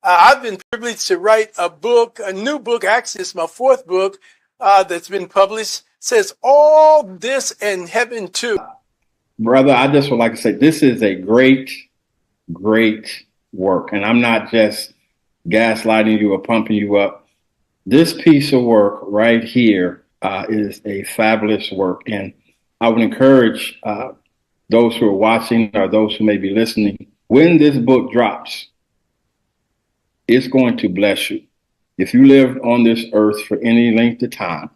I've been privileged to write a new book. Actually, it's my fourth book that's been published. It says All This and Heaven Too. Brother, I just would like to say this is a great work. And I'm not just gaslighting you or pumping you up. This piece of work right here is a fabulous work. And I would encourage those who are watching or those who may be listening, when this book drops, it's going to bless you. If you lived on this earth for any length of time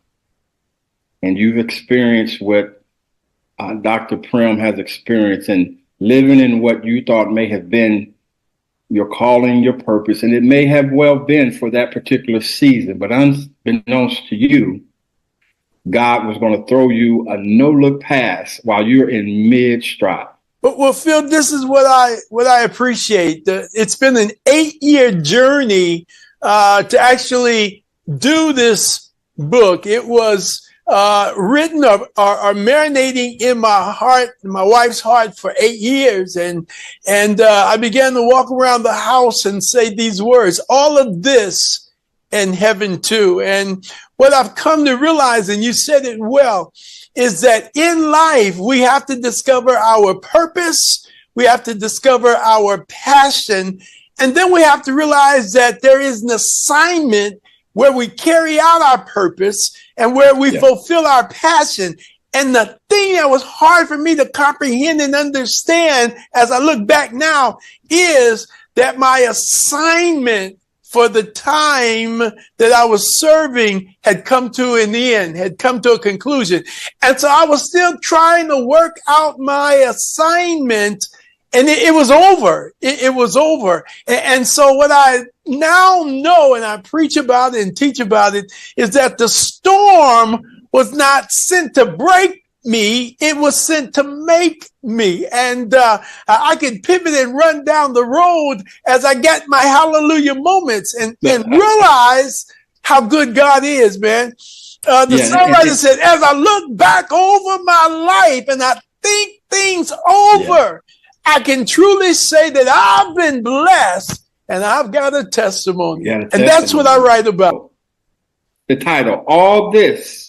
and you've experienced what Dr. Prim has experienced and living in what you thought may have been your calling, your purpose, and it may have well been for that particular season, but unbeknownst to you, God was going to throw you a no-look pass while you're in mid-stride. Well, Phil, this is what I appreciate. It's been an 8-year journey to actually do this book. It was written or marinating in my heart, my wife's heart, for 8 years, and I began to walk around the house and say these words: all of this and heaven too. And what I've come to realize, and you said it well, is that in life, we have to discover our purpose. We have to discover our passion. And then we have to realize that there is an assignment where we carry out our purpose and where we fulfill our passion. And the thing that was hard for me to comprehend and understand as I look back now is that my assignment for the time that I was serving had come to an end, had come to a conclusion. And so I was still trying to work out my assignment, and it was over. It was over. And so what I now know, and I preach about it and teach about it, is that the storm was not sent to break me, it was sent to make me. And I can pivot and run down the road as I get my hallelujah moments and realize how good God is, man. The songwriter said, as I look back over my life and I think things over, I can truly say that I've been blessed and I've got a testimony. And that's what I write about. The title, All This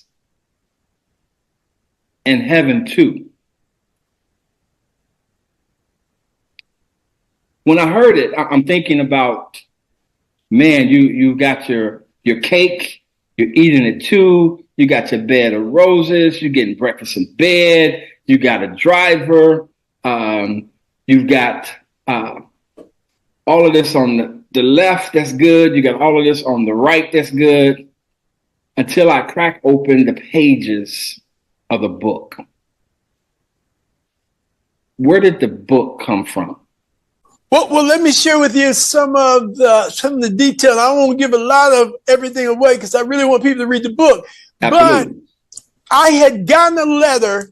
and Heaven Too. When I heard it, I'm thinking about, man, you got your cake, you're eating it too, you got your bed of roses, you're getting breakfast in bed, you got a driver, you've got all of this on the left, that's good, you got all of this on the right, that's good, until I crack open the pages of the book. Where did the book come from? Well, let me share with you some of the detail. I won't give a lot of everything away because I really want people to read the book. Absolutely. But I had gotten a letter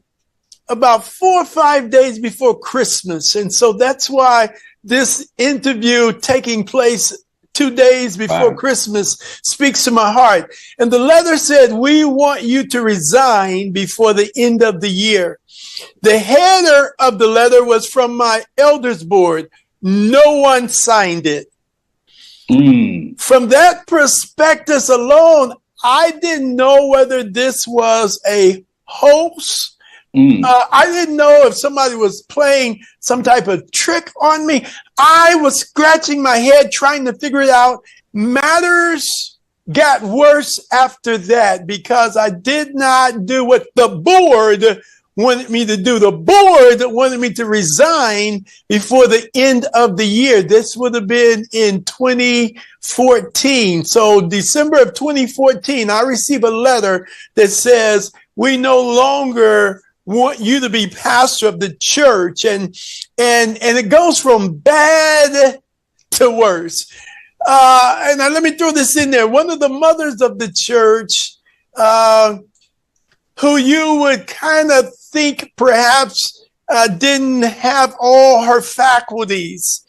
about 4 or 5 days before Christmas. And so that's why this interview taking place 2 days before Christmas speaks to my heart. And the letter said, we want you to resign before the end of the year. The header of the letter was from my elders board. No one signed it. From that prospectus alone, I didn't know whether this was a hoax. I didn't know if somebody was playing some type of trick on me. I was scratching my head trying to figure it out. Matters got worse after that because I did not do what the board wanted me to do. The board wanted me to resign before the end of the year. This would have been in 2014. So December of 2014, I received a letter that says, we no longer want you to be pastor of the church. And it goes from bad to worse. And now let me throw this in there. One of the mothers of the church, who you would kind of think perhaps didn't have all her faculties.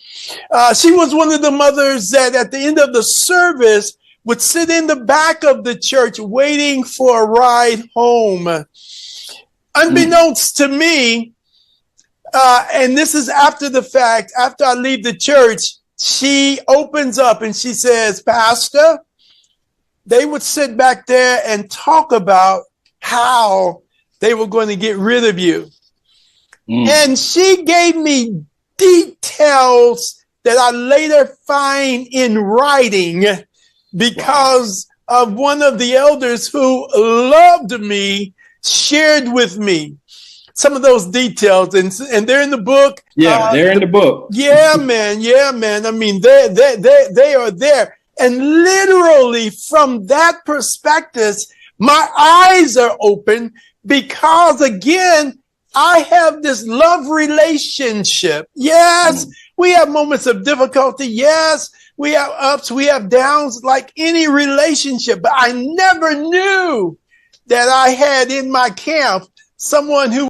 She was one of the mothers that at the end of the service would sit in the back of the church waiting for a ride home. Unbeknownst to me, and this is after the fact, after I leave the church, she opens up and she says, Pastor, they would sit back there and talk about how they were going to get rid of you. And she gave me details that I later find in writing because of one of the elders who loved me shared with me some of those details, and they're in the book. Yeah, they're in the book. Yeah, man. Yeah, man. I mean, they are there. And literally from that perspective, my eyes are open because, again, I have this love relationship. Yes, we have moments of difficulty. Yes, we have ups, we have downs like any relationship. But I never knew that I had in my camp someone who